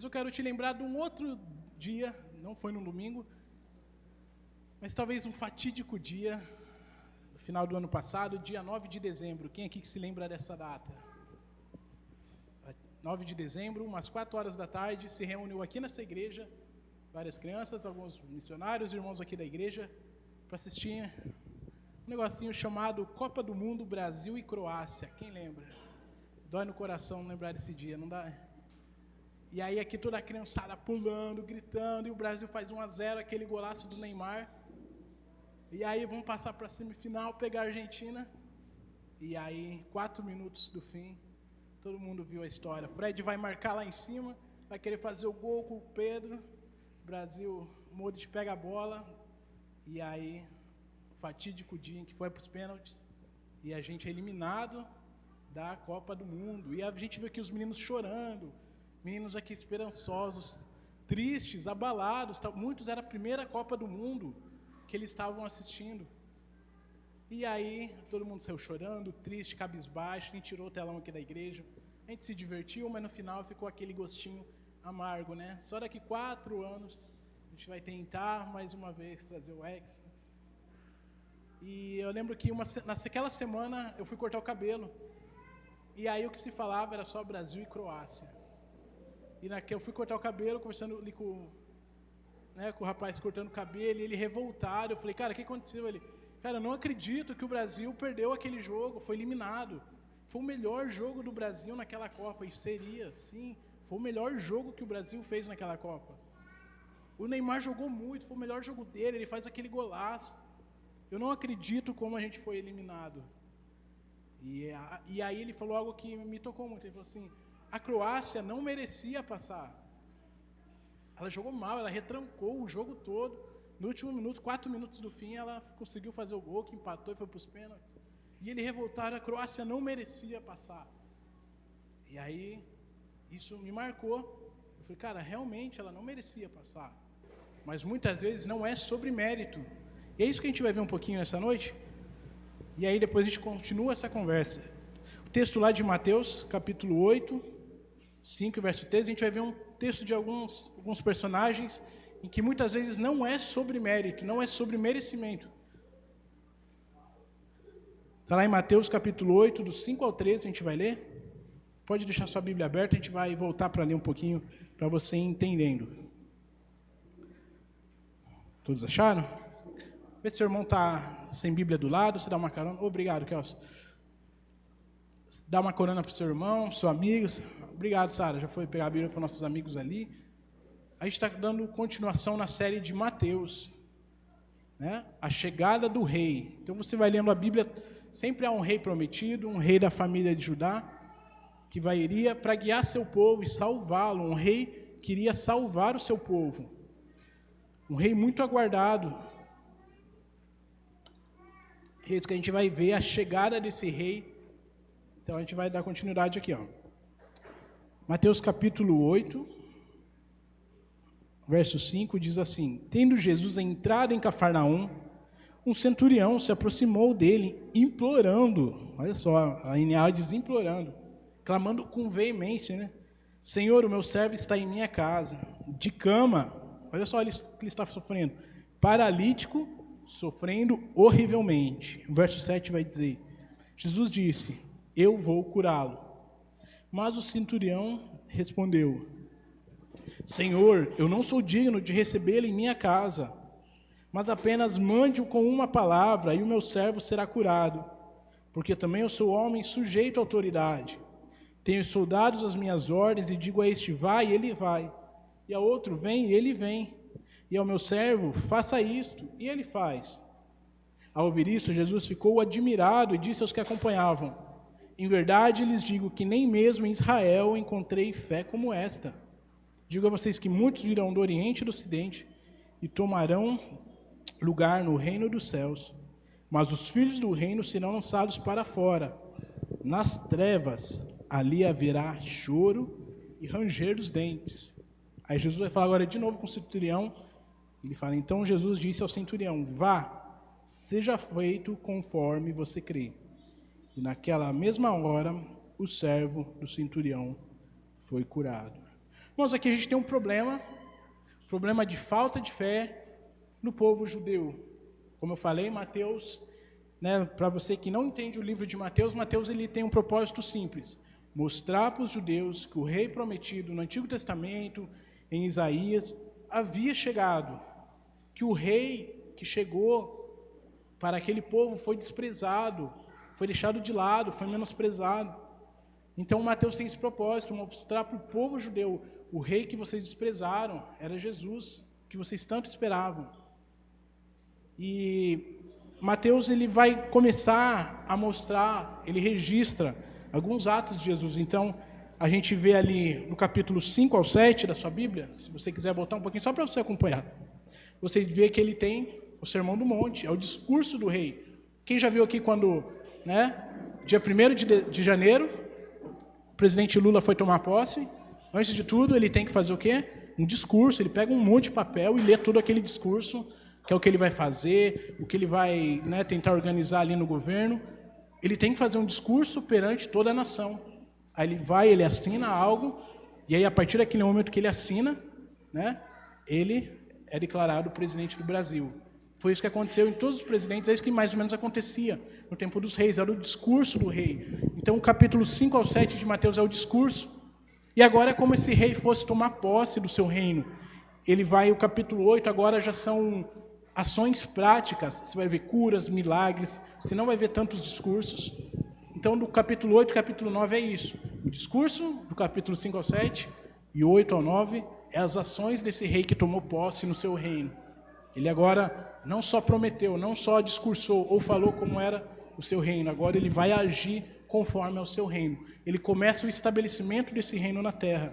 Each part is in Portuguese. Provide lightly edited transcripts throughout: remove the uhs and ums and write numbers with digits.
Eu quero te lembrar de um outro dia, não foi no domingo, mas talvez um fatídico dia, no final do ano passado, dia 9 de dezembro. Quem aqui que se lembra dessa data? 9 de dezembro, umas 4 horas da tarde, se reuniu aqui nessa igreja, várias crianças, alguns missionários, irmãos aqui da igreja, para assistir um negocinho chamado Copa do Mundo Brasil e Croácia. Quem lembra? Dói no coração lembrar desse dia, não dá? E aí aqui toda a criançada pulando, gritando, e o Brasil faz 1-0, aquele golaço do Neymar. E aí vamos passar para a semifinal, pegar a Argentina. E aí, 4 minutos do fim, todo mundo viu a história. Fred vai marcar lá em cima, vai querer fazer o gol com o Pedro. O Brasil, o Modric pega a bola. E aí, fatídico dia em que foi para os pênaltis. E a gente é eliminado da Copa do Mundo. E a gente vê aqui os meninos chorando. Meninos aqui esperançosos, tristes, abalados. Muitos era a primeira Copa do Mundo que eles estavam assistindo. E aí, todo mundo saiu chorando, triste, cabisbaixo. A gente tirou o telão aqui da igreja. A gente se divertiu, mas no final ficou aquele gostinho amargo, né? Só daqui 4 anos a gente vai tentar mais uma vez trazer o Hexa. E eu lembro que naquela semana eu fui cortar o cabelo. E aí o que se falava era só Brasil e Croácia. E eu fui cortar o cabelo, conversando ali com o rapaz cortando o cabelo, e ele revoltado. Eu falei, cara, o que aconteceu? Ele, cara, eu não acredito que o Brasil perdeu aquele jogo, foi eliminado. Foi o melhor jogo do Brasil naquela Copa, e seria, sim, foi o melhor jogo que o Brasil fez naquela Copa. O Neymar jogou muito, foi o melhor jogo dele, ele faz aquele golaço. Eu não acredito como a gente foi eliminado. E aí ele falou algo que me tocou muito, ele falou assim, a Croácia não merecia passar. Ela jogou mal, ela retrancou o jogo todo. No último minuto, 4 minutos do fim, ela conseguiu fazer o gol, que empatou e foi para os pênaltis. E ele revoltado, a Croácia não merecia passar. E aí, isso me marcou. Eu falei, cara, realmente ela não merecia passar. Mas muitas vezes não é sobre mérito. E é isso que a gente vai ver um pouquinho nessa noite. E aí depois a gente continua essa conversa. O texto lá de Mateus, capítulo 8... 5, verso 13, a gente vai ver um texto de alguns personagens em que muitas vezes não é sobre mérito, não é sobre merecimento. Está lá em Mateus capítulo 8, do 5 ao 13, a gente vai ler. Pode deixar sua Bíblia aberta, a gente vai voltar para ler um pouquinho, para você ir entendendo. Todos acharam? Vê se seu irmão está sem Bíblia do lado, você dá uma carona. Obrigado, Kelso. Dá uma corona para o seu irmão, para o seu amigo. Obrigado, Sara, já foi pegar a Bíblia para nossos amigos ali. A gente está dando continuação na série de Mateus, né? A chegada do rei. Então você vai lendo a Bíblia, sempre há um rei prometido, um rei da família de Judá, que iria para guiar seu povo e salvá-lo, um rei que iria salvar o seu povo. Um rei muito aguardado. Esse que a gente vai ver a chegada desse rei. Então a gente vai dar continuidade aqui, ó. Mateus capítulo 8, verso 5, diz assim: Tendo Jesus entrado em Cafarnaum, um centurião se aproximou dele, implorando, olha só, a NA diz implorando, clamando com veemência, né? Senhor, o meu servo está em minha casa, de cama, olha só ele que ele está sofrendo, paralítico, sofrendo horrivelmente. O verso 7 vai dizer, Jesus disse, eu vou curá-lo. Mas o centurião respondeu, Senhor, eu não sou digno de recebê-lo em minha casa, mas apenas mande-o com uma palavra e o meu servo será curado, porque também eu sou homem sujeito à autoridade. Tenho soldados às minhas ordens e digo a este vai e ele vai, e a outro vem e ele vem, e ao meu servo faça isto e ele faz. Ao ouvir isso, Jesus ficou admirado e disse aos que acompanhavam, em verdade lhes digo que nem mesmo em Israel encontrei fé como esta. Digo a vocês que muitos virão do Oriente e do Ocidente e tomarão lugar no reino dos céus, mas os filhos do reino serão lançados para fora, nas trevas, ali haverá choro e ranger dos dentes. Aí Jesus vai falar agora de novo com o centurião, ele fala, então Jesus disse ao centurião, vá, seja feito conforme você crê. E naquela mesma hora, o servo do centurião foi curado. Irmãos, aqui a gente tem um problema de falta de fé no povo judeu. Como eu falei, Mateus, para você que não entende o livro de Mateus, Mateus ele tem um propósito simples: mostrar para os judeus que o rei prometido no Antigo Testamento, em Isaías, havia chegado, que o rei que chegou para aquele povo foi desprezado, foi deixado de lado, foi menosprezado. Então Mateus tem esse propósito, mostrar para o povo judeu: o rei que vocês desprezaram era Jesus, que vocês tanto esperavam. E Mateus ele vai começar a mostrar, ele registra alguns atos de Jesus. Então, a gente vê ali no capítulo 5 ao 7 da sua Bíblia, se você quiser voltar um pouquinho, só para você acompanhar. Você vê que ele tem o Sermão do Monte, é o discurso do rei. Quem já viu aqui quando, dia 1º de janeiro, o presidente Lula foi tomar posse? Antes de tudo, ele tem que fazer o quê? Um discurso, ele pega um monte de papel e lê todo aquele discurso, que é o que ele vai fazer, o que ele vai tentar organizar ali no governo. Ele tem que fazer um discurso perante toda a nação. Aí ele assina algo, e aí a partir daquele momento que ele assina, ele é declarado presidente do Brasil. Foi isso que aconteceu em todos os presidentes, é isso que mais ou menos acontecia no tempo dos reis, era o discurso do rei. Então o capítulo 5 ao 7 de Mateus é o discurso, e agora é como se rei fosse tomar posse do seu reino. O capítulo 8 agora já são ações práticas, você vai ver curas, milagres, você não vai ver tantos discursos. Então, do capítulo 8 ao capítulo 9 é isso. O discurso, do capítulo 5 ao 7 e 8 ao 9, é as ações desse rei que tomou posse no seu reino. Ele agora não só prometeu, não só discursou ou falou como era o seu reino, agora ele vai agir conforme ao seu reino. Ele começa o estabelecimento desse reino na terra.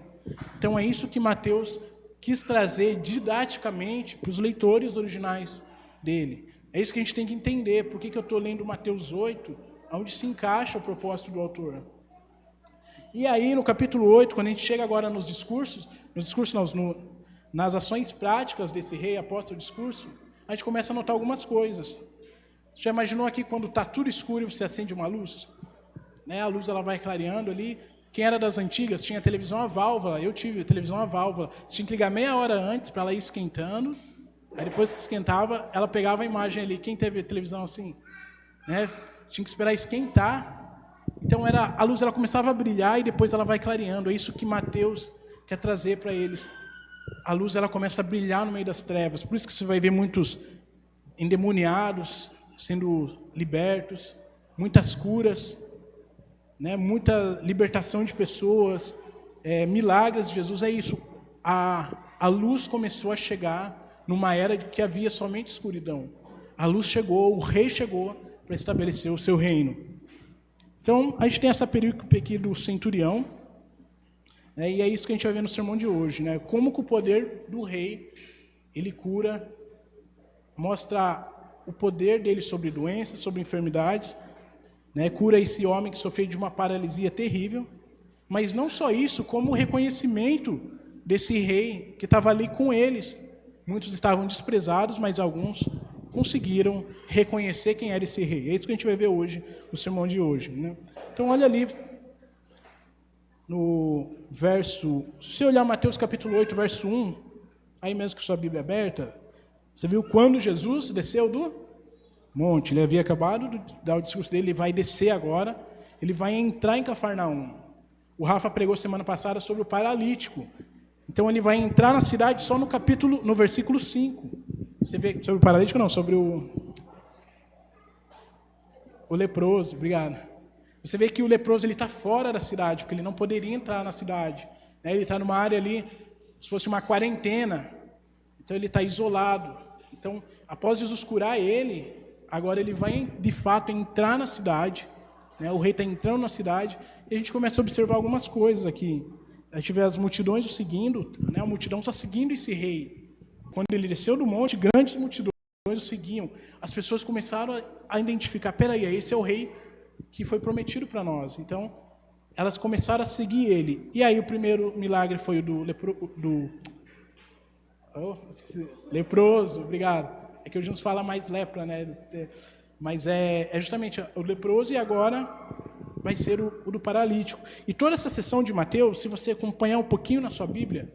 Então, é isso que Mateus quis trazer didaticamente para os leitores originais dele. É isso que a gente tem que entender. Por que eu estou lendo Mateus 8, onde se encaixa o propósito do autor. E aí, no capítulo 8, quando a gente chega agora nos discursos não, nas ações práticas desse rei após o discurso, a gente começa a notar algumas coisas. Você já imaginou aqui quando está tudo escuro e você acende uma luz? A luz ela vai clareando ali. Quem era das antigas tinha televisão a válvula, eu tive televisão a válvula. Você tinha que ligar meia hora antes para ela ir esquentando, aí depois que esquentava, ela pegava a imagem ali. Quem teve televisão assim? Tinha que esperar esquentar. Então a luz ela começava a brilhar e depois ela vai clareando. É isso que Mateus quer trazer para eles. A luz ela começa a brilhar no meio das trevas. Por isso que você vai ver muitos endemoniados sendo libertos, muitas curas, muita libertação de pessoas, milagres de Jesus. É isso. A luz começou a chegar numa era de que havia somente escuridão. A luz chegou, o rei chegou para estabelecer o seu reino. Então, a gente tem essa perícope aqui do centurião, e é isso que a gente vai ver no sermão de hoje. Como que o poder do rei, ele cura, mostra o poder dele sobre doenças, sobre enfermidades, cura esse homem que sofreu de uma paralisia terrível, mas não só isso, como o reconhecimento desse rei que estava ali com eles. Muitos estavam desprezados, mas alguns conseguiram reconhecer quem era esse rei. É isso que a gente vai ver hoje, no sermão de hoje. Então, olha ali, no verso... Se você olhar Mateus capítulo 8, verso 1, aí mesmo com sua Bíblia aberta, você viu quando Jesus desceu do monte. Ele havia acabado de dar o discurso dele, ele vai descer agora, ele vai entrar em Cafarnaum. O Rafa pregou semana passada sobre o paralítico. Então, ele vai entrar na cidade só no versículo 5. Você vê sobre o paralítico? Não, sobre o leproso, obrigado. Você vê que o leproso está fora da cidade, porque ele não poderia entrar na cidade. Ele está numa área ali, se fosse uma quarentena, então ele está isolado. Então, após Jesus curar ele, agora ele vai, de fato, entrar na cidade. O rei está entrando na cidade, e a gente começa a observar algumas coisas aqui. A gente vê as multidões o seguindo, a multidão está seguindo esse rei. Quando ele desceu do monte, grandes multidões o seguiam. As pessoas começaram a identificar, peraí, esse é o rei que foi prometido para nós. Então, elas começaram a seguir ele. E aí o primeiro milagre foi o do leproso, obrigado. É que hoje nos fala mais lepra, Mas é justamente o leproso, e agora vai ser o do paralítico. E toda essa sessão de Mateus, se você acompanhar um pouquinho na sua Bíblia,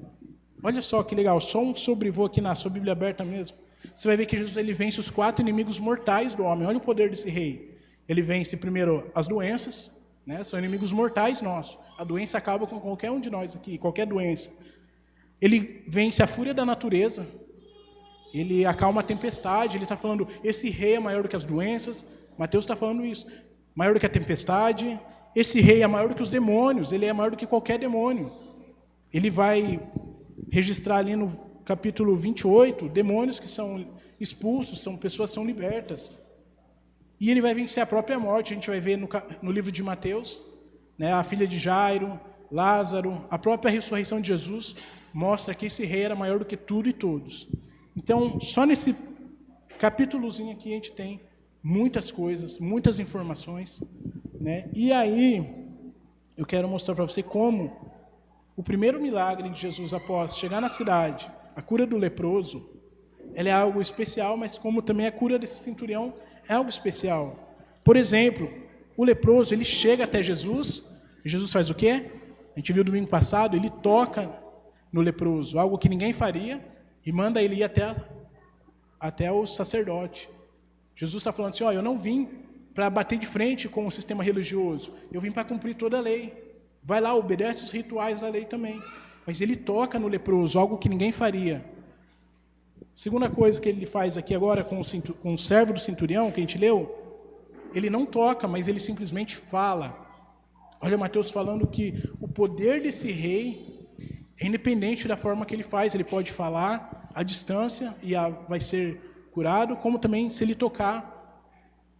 olha só que legal, só um sobrevoo aqui na sua Bíblia aberta mesmo. Você vai ver que Jesus ele vence os 4 inimigos mortais do homem. Olha o poder desse rei. Ele vence primeiro as doenças, né? São inimigos mortais nossos. A doença acaba com qualquer um de nós aqui, qualquer doença. Ele vence a fúria da natureza. Ele acalma a tempestade. Ele está falando, esse rei é maior do que as doenças. Mateus está falando isso. Maior do que a tempestade. Esse rei é maior do que os demônios. Ele é maior do que qualquer demônio. Ele vai registrar ali no capítulo 28, demônios que são expulsos, são pessoas que são libertas. E ele vai vencer a própria morte. A gente vai ver no livro de Mateus, né, a filha de Jairo, Lázaro, a própria ressurreição de Jesus mostra que esse rei era maior do que tudo e todos. Então, só nesse capítulozinho aqui a gente tem muitas coisas, muitas informações, né? E aí, eu quero mostrar para você como o primeiro milagre de Jesus após chegar na cidade, a cura do leproso, ela é algo especial, mas como também a cura desse centurião é algo especial. Por exemplo, o leproso, ele chega até Jesus, e Jesus faz o quê? A gente viu domingo passado, ele toca no leproso, algo que ninguém faria, e manda ele ir até o sacerdote. Jesus está falando assim, eu não vim para bater de frente com o sistema religioso, eu vim para cumprir toda a lei. Vai lá, obedece os rituais da lei também. Mas ele toca no leproso, algo que ninguém faria. Segunda coisa que ele faz aqui agora com o servo do centurião, que a gente leu, ele não toca, mas ele simplesmente fala. Olha Mateus falando que o poder desse rei é independente da forma que ele faz. Ele pode falar à distância e vai ser curado, como também se ele tocar,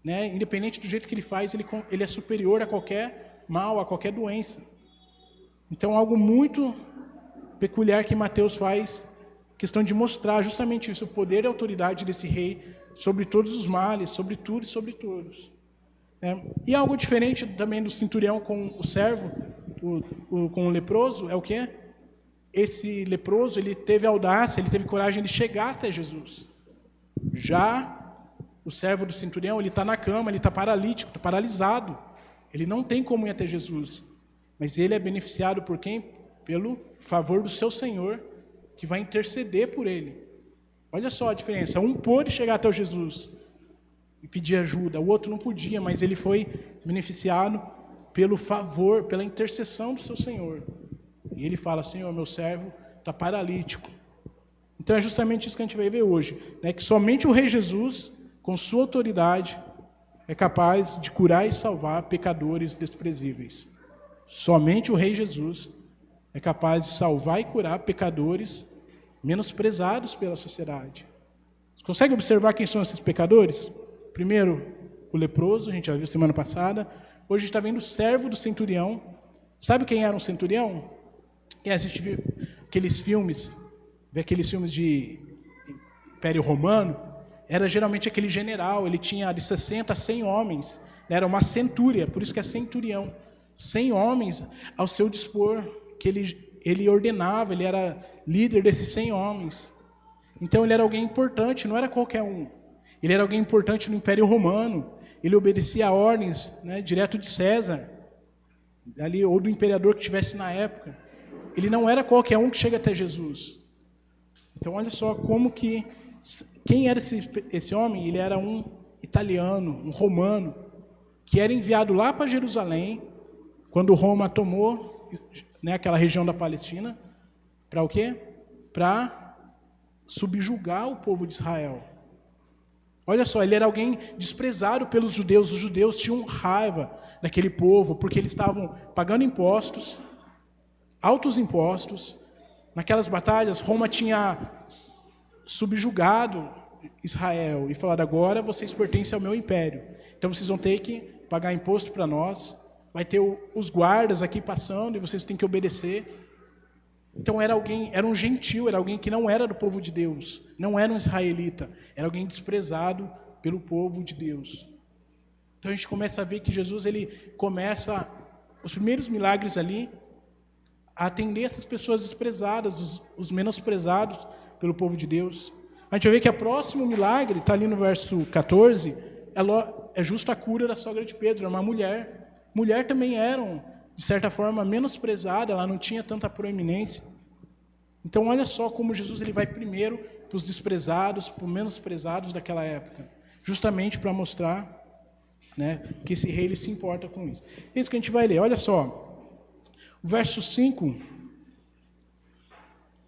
né? Independente do jeito que ele faz, ele é superior a qualquer mal, a qualquer doença. Então, algo muito peculiar que Mateus faz, questão de mostrar justamente isso, o poder e a autoridade desse rei sobre todos os males, sobre tudo e sobre todos. E algo diferente também do centurião com o servo, com o leproso, é o quê? Esse leproso, ele teve audácia, ele teve coragem de chegar até Jesus. Já o servo do centurião, ele está na cama, ele está paralítico, está paralisado. Ele não tem como ir até Jesus. Mas ele é beneficiado por quem? Pelo favor do seu Senhor, que vai interceder por ele. Olha só a diferença. Um pôde chegar até o Jesus e pedir ajuda. O outro não podia, mas ele foi beneficiado pelo favor, pela intercessão do seu Senhor. E ele fala, Senhor, meu servo está paralítico. Então é justamente isso que a gente vai ver hoje, né? Que somente o Rei Jesus, com sua autoridade, é capaz de curar e salvar pecadores desprezíveis. Somente o Rei Jesus é capaz de salvar e curar pecadores menosprezados pela sociedade. Você consegue observar quem são esses pecadores? Primeiro, o leproso, a gente já viu semana passada. Hoje a gente está vendo o servo do centurião. Sabe quem era um centurião? Quem assiste aqueles filmes, vê aqueles filmes de Império Romano, era geralmente aquele general, ele tinha de 60 a 100 homens, era uma centúria, por isso que é centurião. 100 homens ao seu dispor, que ele ordenava, ele era líder desses 100 homens. Então ele era alguém importante, não era qualquer um. Ele era alguém importante no Império Romano, ele obedecia a ordens, né, direto de César, ali, ou do imperador que tivesse na época. Ele não era qualquer um que chega até Jesus. Então olha só como que, quem era esse homem? Ele era um italiano, um romano, que era enviado lá para Jerusalém, quando Roma tomou, né, aquela região da Palestina, para o quê? Para subjugar o povo de Israel. Olha só, ele era alguém desprezado pelos judeus. Os judeus tinham raiva daquele povo, porque eles estavam pagando impostos, altos impostos. Naquelas batalhas, Roma tinha subjugado Israel e falado, agora vocês pertencem ao meu império. Então vocês vão ter que pagar imposto para nós. Vai ter os guardas aqui passando e vocês têm que obedecer. Então era um gentil, era alguém que não era do povo de Deus, não era um israelita, era alguém desprezado pelo povo de Deus. Então a gente começa a ver que Jesus, ele começa os primeiros milagres ali a atender essas pessoas desprezadas, os menosprezados pelo povo de Deus. A gente vai ver que o próximo milagre, está ali no verso 14, é justo a cura da sogra de Pedro, é uma mulher. Mulher também era, de certa forma, menosprezada, ela não tinha tanta proeminência. Então, olha só como Jesus ele vai primeiro para os desprezados, para os menosprezados daquela época, justamente para mostrar, né, que esse rei ele se importa com isso. É isso que a gente vai ler, olha só. O verso 5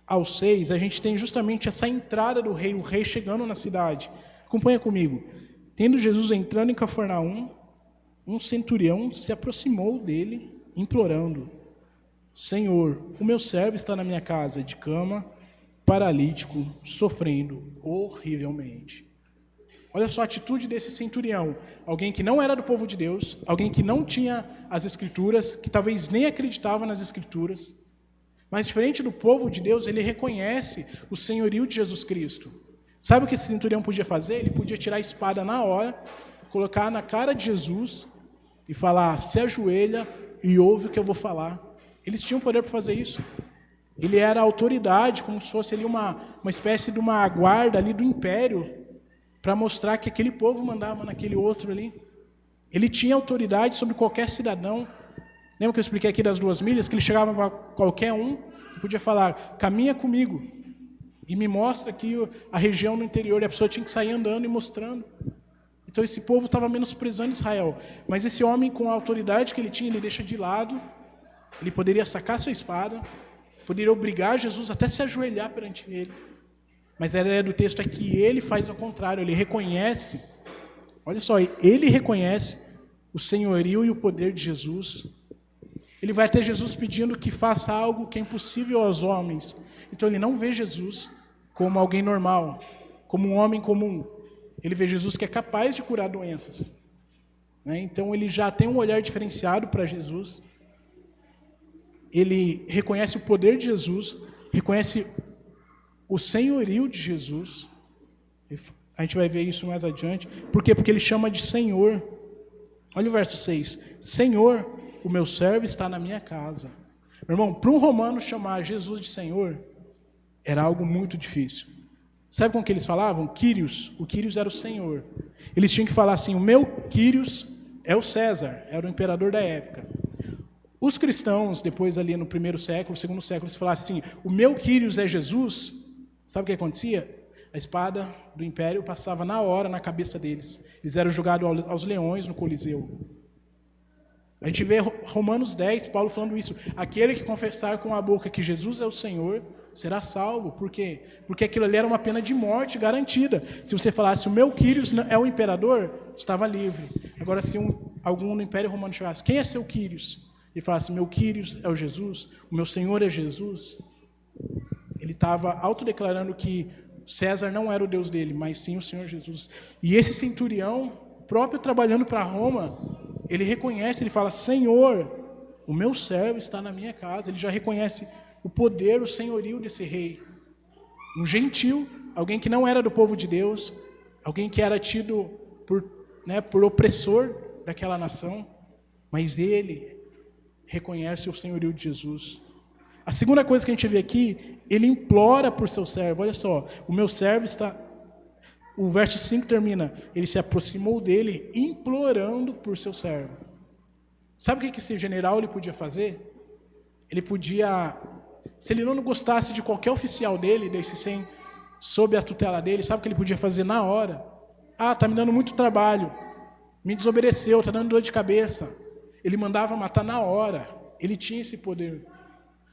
ao 6, a gente tem justamente essa entrada do rei, o rei chegando na cidade. Acompanha comigo. Tendo Jesus entrando em Cafarnaum, um centurião se aproximou dele, implorando: Senhor, o meu servo está na minha casa, de cama, paralítico, sofrendo horrivelmente. Olha só a atitude desse centurião. Alguém que não era do povo de Deus, alguém que não tinha as Escrituras, que talvez nem acreditava nas Escrituras. Mas diferente do povo de Deus, ele reconhece o senhorio de Jesus Cristo. Sabe o que esse centurião podia fazer? Ele podia tirar a espada na hora, colocar na cara de Jesus e falar: se ajoelha e ouve o que eu vou falar. Eles tinham poder para fazer isso. Ele era a autoridade, como se fosse ali uma espécie de uma guarda ali do império, para mostrar que aquele povo mandava naquele outro ali. Ele tinha autoridade sobre qualquer cidadão. Lembra que eu expliquei aqui das 2 milhas? Que ele chegava para qualquer um e podia falar: caminha comigo e me mostra aqui a região no interior. E a pessoa tinha que sair andando e mostrando. Então esse povo estava menosprezando Israel. Mas esse homem, com a autoridade que ele tinha, ele deixa de lado. Ele poderia sacar sua espada, poderia obrigar Jesus até se ajoelhar perante ele. Mas a ideia do texto é que ele faz ao contrário, ele reconhece, olha só, ele reconhece o senhorio e o poder de Jesus. Ele vai até Jesus pedindo que faça algo que é impossível aos homens. Então ele não vê Jesus como alguém normal, como um homem comum. Ele vê Jesus que é capaz de curar doenças. Então ele já tem um olhar diferenciado para Jesus. Ele reconhece o poder de Jesus, reconhece o senhorio de Jesus. A gente vai ver isso mais adiante. Por quê? Porque ele chama de Senhor. Olha o verso 6. Senhor, o meu servo está na minha casa. Meu irmão, para um romano chamar Jesus de Senhor, era algo muito difícil. Sabe como que eles falavam? Quírios. O Quírios era o Senhor. Eles tinham que falar assim: o meu Quírios é o César, era o imperador da época. Os cristãos, depois ali no 1º século, 2º século, eles falavam assim: o meu Quírios é Jesus. Sabe o que acontecia? A espada do império passava na hora na cabeça deles. Eles eram jogados aos leões no Coliseu. A gente vê Romanos 10, Paulo falando isso: aquele que confessar com a boca que Jesus é o Senhor será salvo. Por quê? Porque aquilo ali era uma pena de morte garantida. Se você falasse: o meu Quírios é o imperador, estava livre. Agora, se algum no Império Romano chamasse: quem é seu Quírios? E falasse: meu Quírios é o Jesus, o meu Senhor é Jesus. Ele estava autodeclarando que César não era o Deus dele, mas sim o Senhor Jesus. E esse centurião, próprio trabalhando para Roma, ele reconhece, ele fala: Senhor, o meu servo está na minha casa. Ele já reconhece o poder, o senhorio desse rei. Um gentil, alguém que não era do povo de Deus, alguém que era tido por opressor daquela nação, mas ele reconhece o senhorio de Jesus. A segunda coisa que a gente vê aqui, ele implora por seu servo. Olha só, o meu servo está... O verso 5 termina: ele se aproximou dele, implorando por seu servo. Sabe o que esse general ele podia fazer? Ele podia, se ele não gostasse de qualquer oficial dele, desse sem, sob a tutela dele, sabe o que ele podia fazer na hora? Está me dando muito trabalho, me desobedeceu, está dando dor de cabeça. Ele mandava matar na hora. Ele tinha esse poder.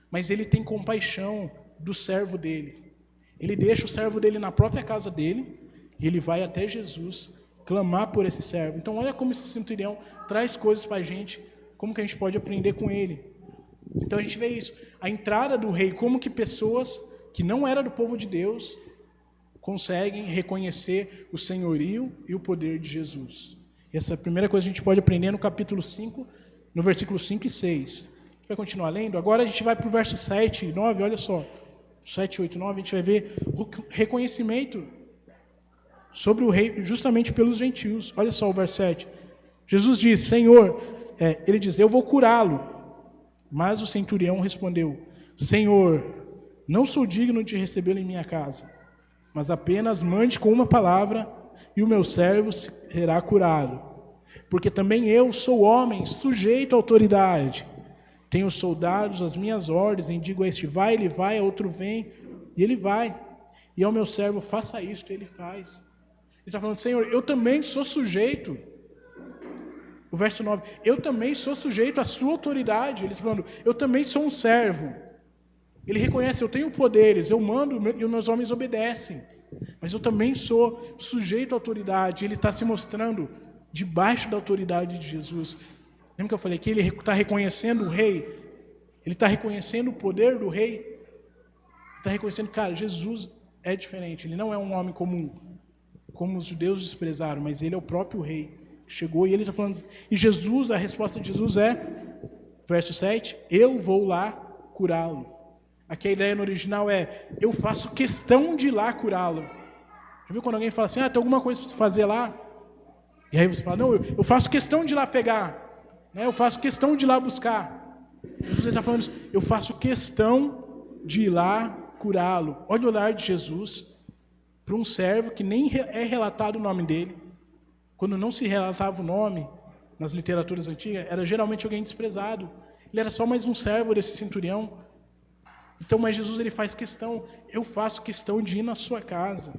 Mas ele tem compaixão do servo dele. Ele deixa o servo dele na própria casa dele, e ele vai até Jesus clamar por esse servo. Então olha como esse centurião traz coisas para a gente, como que a gente pode aprender com ele. Então a gente vê isso, a entrada do rei, como que pessoas que não eram do povo de Deus conseguem reconhecer o senhorio e o poder de Jesus. Essa é a primeira coisa que a gente pode aprender no capítulo 5, no versículo 5 e 6. A gente vai continuar lendo. Agora a gente vai para o verso 7 e 9, olha só. 7, 8 e 9, a gente vai ver o reconhecimento sobre o rei, justamente pelos gentios. Olha só o verso 7. Jesus diz: Senhor, ele diz: eu vou curá-lo. Mas o centurião respondeu: Senhor, não sou digno de recebê-lo em minha casa, mas apenas mande com uma palavra e o meu servo será curado. Porque também eu sou homem, sujeito à autoridade. Tenho soldados às minhas ordens, e digo a este vai, ele vai, a outro vem, e ele vai. E ao meu servo, faça isto, e ele faz. Ele está falando, Senhor, eu também sou sujeito. O verso 9, eu também sou sujeito à sua autoridade. Ele está falando, eu também sou um servo. Ele reconhece, eu tenho poderes, eu mando e os meus homens obedecem. Mas eu também sou sujeito à autoridade. Ele está se mostrando debaixo da autoridade de Jesus. Lembra que eu falei que ele está reconhecendo o rei? Ele está reconhecendo o poder do rei? Está reconhecendo, cara, Jesus é diferente. Ele não é um homem comum, como os judeus desprezaram, mas ele é o próprio rei. Chegou e ele está falando, e Jesus, a resposta de Jesus é, verso 7, eu vou lá curá-lo. Aqui a ideia no original é, eu faço questão de ir lá curá-lo. Já viu quando alguém fala assim, tem alguma coisa para você fazer lá? E aí você fala, não, eu faço questão de ir lá pegar, né? Eu faço questão de ir lá buscar. Jesus está falando isso, eu faço questão de ir lá curá-lo. Olha o olhar de Jesus para um servo que nem é relatado o nome dele. Quando não se relatava o nome nas literaturas antigas, era geralmente alguém desprezado. Ele era só mais um servo desse centurião. Então, mas Jesus ele faz questão, eu faço questão de ir na sua casa.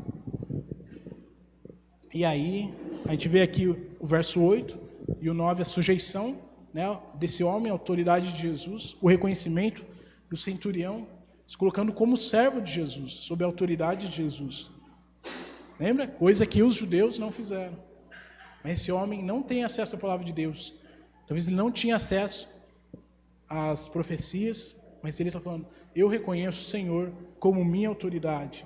E aí, a gente vê aqui o verso 8 e o 9, a sujeição, né, desse homem, a autoridade de Jesus, o reconhecimento do centurião, se colocando como servo de Jesus, sob a autoridade de Jesus. Lembra? Coisa que os judeus não fizeram. Mas esse homem não tem acesso à palavra de Deus. Talvez ele não tinha acesso às profecias, mas ele está falando, eu reconheço o Senhor como minha autoridade.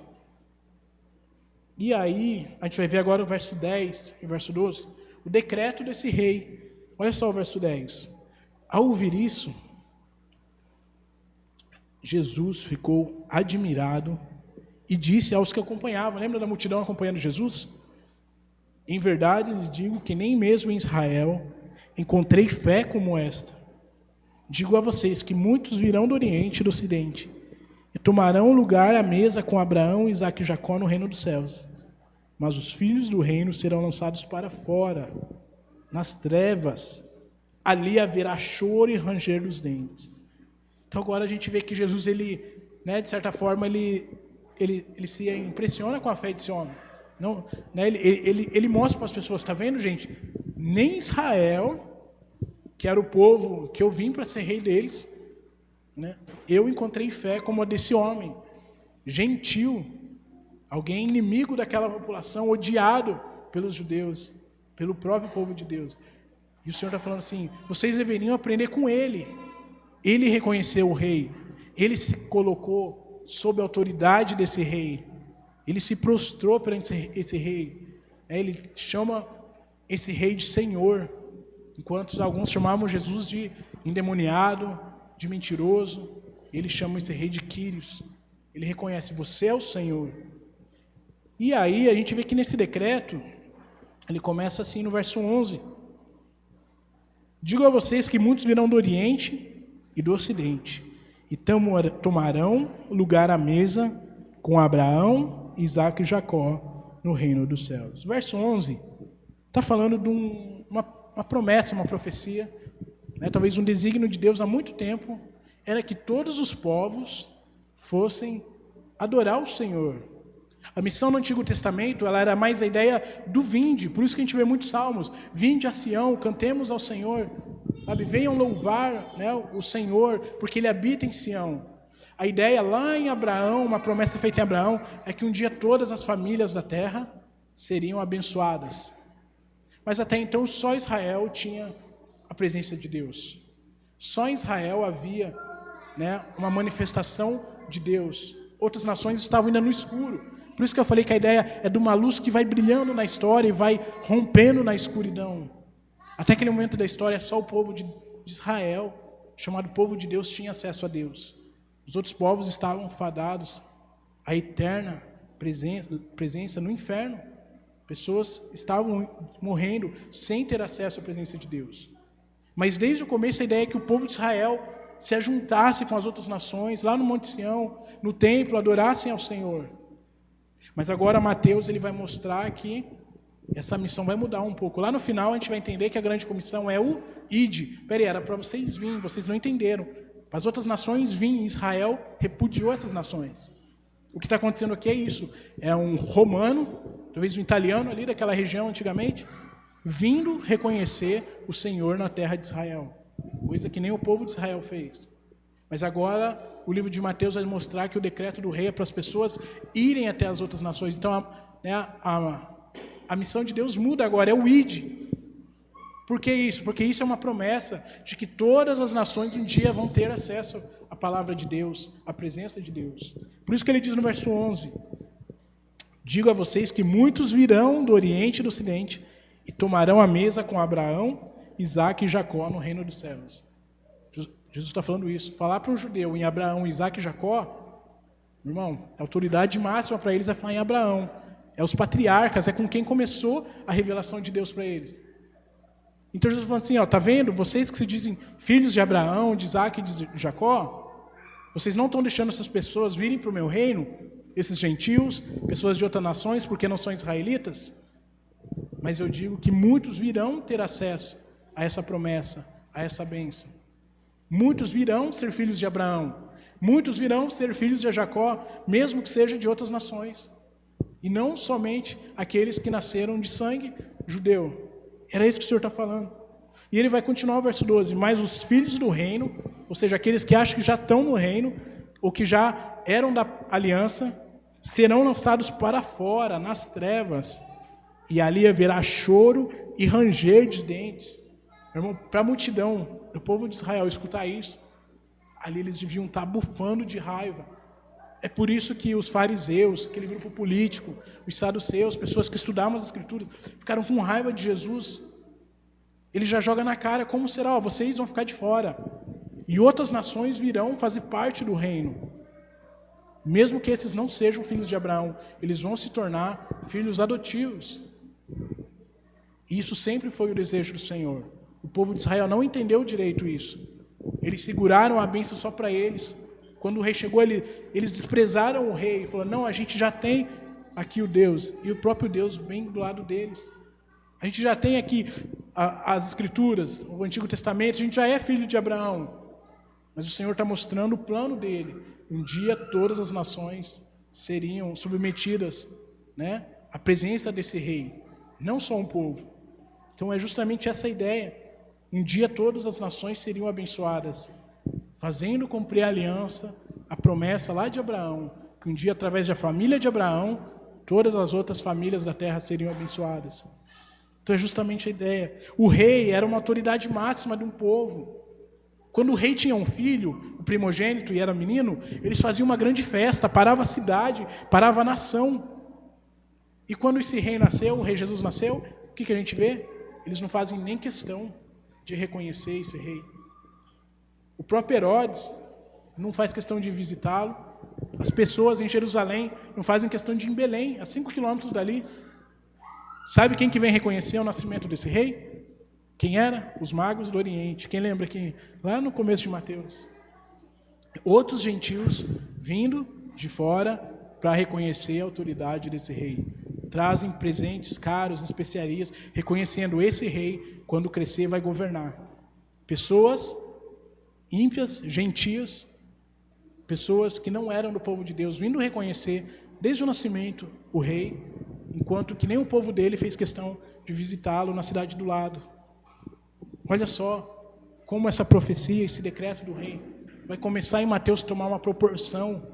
E aí, a gente vai ver agora o verso 10 e o verso 12, o decreto desse rei. Olha só o verso 10. Ao ouvir isso, Jesus ficou admirado e disse aos que acompanhavam, lembra da multidão acompanhando Jesus? Em verdade lhe digo que nem mesmo em Israel encontrei fé como esta. Digo a vocês que muitos virão do Oriente e do Ocidente e tomarão lugar à mesa com Abraão, Isaque e Jacó no reino dos céus. Mas os filhos do reino serão lançados para fora, nas trevas. Ali haverá choro e ranger dos dentes. Então agora a gente vê que Jesus, ele, né, de certa forma, ele se impressiona com a fé desse homem. Não, né, ele mostra para as pessoas, está vendo, gente? Nem Israel, que era o povo que eu vim para ser rei deles, né, eu encontrei fé como a desse homem, gentil, alguém inimigo daquela população, odiado pelos judeus, pelo próprio povo de Deus. E o Senhor está falando assim, vocês deveriam aprender com ele. Ele reconheceu o rei, ele se colocou sob a autoridade desse rei, ele se prostrou perante esse rei, ele chama esse rei de Senhor, enquanto alguns chamavam Jesus de endemoniado, de mentiroso, ele chama esse rei de Quírios, ele reconhece, você é o Senhor. E aí a gente vê que nesse decreto, ele começa assim no verso 11, digo a vocês que muitos virão do Oriente e do Ocidente, e tomarão lugar à mesa com Abraão, Isaque e Jacó no reino dos céus. O verso 11 está falando de uma promessa, uma profecia, né, talvez um desígnio de Deus há muito tempo, era que todos os povos fossem adorar o Senhor. A missão no Antigo Testamento, ela era mais a ideia do vinde, por isso que a gente vê muitos salmos, vinde a Sião, cantemos ao Senhor, sabe, venham louvar, né, o Senhor, porque Ele habita em Sião. A ideia lá em Abraão, uma promessa feita em Abraão, é que um dia todas as famílias da terra seriam abençoadas. Mas até então só Israel tinha a presença de Deus. Só em Israel havia, né, uma manifestação de Deus. Outras nações estavam ainda no escuro. Por isso que eu falei que a ideia é de uma luz que vai brilhando na história e vai rompendo na escuridão. Até aquele momento da história, só o povo de Israel, chamado povo de Deus, tinha acesso a Deus. Os outros povos estavam fadados à eterna presença no inferno. Pessoas estavam morrendo sem ter acesso à presença de Deus. Mas desde o começo a ideia é que o povo de Israel se ajuntasse com as outras nações, lá no Monte Sião, no templo, adorassem ao Senhor. Mas agora Mateus ele vai mostrar que essa missão vai mudar um pouco. Lá no final a gente vai entender que a grande comissão é o ide. Peraí, era para vocês virem, vocês não entenderam. As outras nações vinham, Israel repudiou essas nações. O que está acontecendo aqui é isso. É um romano, talvez um italiano ali daquela região antigamente, vindo reconhecer o Senhor na terra de Israel. Coisa que nem o povo de Israel fez. Mas agora o livro de Mateus vai mostrar que o decreto do rei é para as pessoas irem até as outras nações. Então a missão de Deus muda agora, é o ide. Por que isso? Porque isso é uma promessa de que todas as nações um dia vão ter acesso à palavra de Deus, à presença de Deus. Por isso que ele diz no verso 11, digo a vocês que muitos virão do Oriente e do Ocidente e tomarão a mesa com Abraão, Isaque e Jacó no reino dos céus. Jesus está falando isso. Falar para um judeu em Abraão, Isaque e Jacó, irmão, a autoridade máxima para eles é falar em Abraão. É os patriarcas, é com quem começou a revelação de Deus para eles. Então Jesus falando assim, ó, tá vendo? Vocês que se dizem filhos de Abraão, de Isaque e de Jacó, vocês não estão deixando essas pessoas virem para o meu reino, esses gentios, pessoas de outras nações, porque não são israelitas? Mas eu digo que muitos virão ter acesso a essa promessa, a essa bênção. Muitos virão ser filhos de Abraão, muitos virão ser filhos de Jacó, mesmo que sejam de outras nações. E não somente aqueles que nasceram de sangue judeu. Era isso que o Senhor está falando. E ele vai continuar o verso 12. Mas os filhos do reino, ou seja, aqueles que acham que já estão no reino, ou que já eram da aliança, serão lançados para fora, nas trevas. E ali haverá choro e ranger de dentes. Irmão, para a multidão do povo de Israel escutar isso, ali eles deviam estar bufando de raiva. É por isso que os fariseus, aquele grupo político, os saduceus, pessoas que estudavam as escrituras, ficaram com raiva de Jesus. Ele já joga na cara, como será? Ó, vocês vão ficar de fora. E outras nações virão fazer parte do reino. Mesmo que esses não sejam filhos de Abraão, eles vão se tornar filhos adotivos. E isso sempre foi o desejo do Senhor. O povo de Israel não entendeu direito isso. Eles seguraram a bênção só para eles. Quando o rei chegou, eles desprezaram o rei e falaram, não, a gente já tem aqui o Deus, e o próprio Deus vem do lado deles. A gente já tem aqui as Escrituras, o Antigo Testamento, a gente já é filho de Abraão. Mas o Senhor está mostrando o plano dele. Um dia todas as nações seriam submetidas, né, à presença desse rei, não só um povo. Então é justamente essa ideia. Um dia todas as nações seriam abençoadas, fazendo cumprir a aliança, a promessa lá de Abraão, que um dia, através da família de Abraão, todas as outras famílias da terra seriam abençoadas. Então é justamente a ideia. O rei era uma autoridade máxima de um povo. Quando o rei tinha um filho, o primogênito, e era menino, eles faziam uma grande festa, parava a cidade, parava a nação. E quando esse rei nasceu, o rei Jesus nasceu, o que a gente vê? Eles não fazem nem questão de reconhecer esse rei. O próprio Herodes não faz questão de visitá-lo. As pessoas em Jerusalém não fazem questão de ir em Belém, a 5 quilômetros dali. Sabe quem que vem reconhecer o nascimento desse rei? Quem era? Os magos do Oriente. Quem lembra aqui? Lá no começo de Mateus. Outros gentios vindo de fora para reconhecer a autoridade desse rei. Trazem presentes caros, especiarias, reconhecendo esse rei, quando crescer, vai governar. Pessoas ímpias, gentias, pessoas que não eram do povo de Deus, vindo reconhecer, desde o nascimento, o rei, enquanto que nem o povo dele fez questão de visitá-lo na cidade do lado. Olha só como essa profecia, esse decreto do rei, vai começar em Mateus a tomar uma proporção.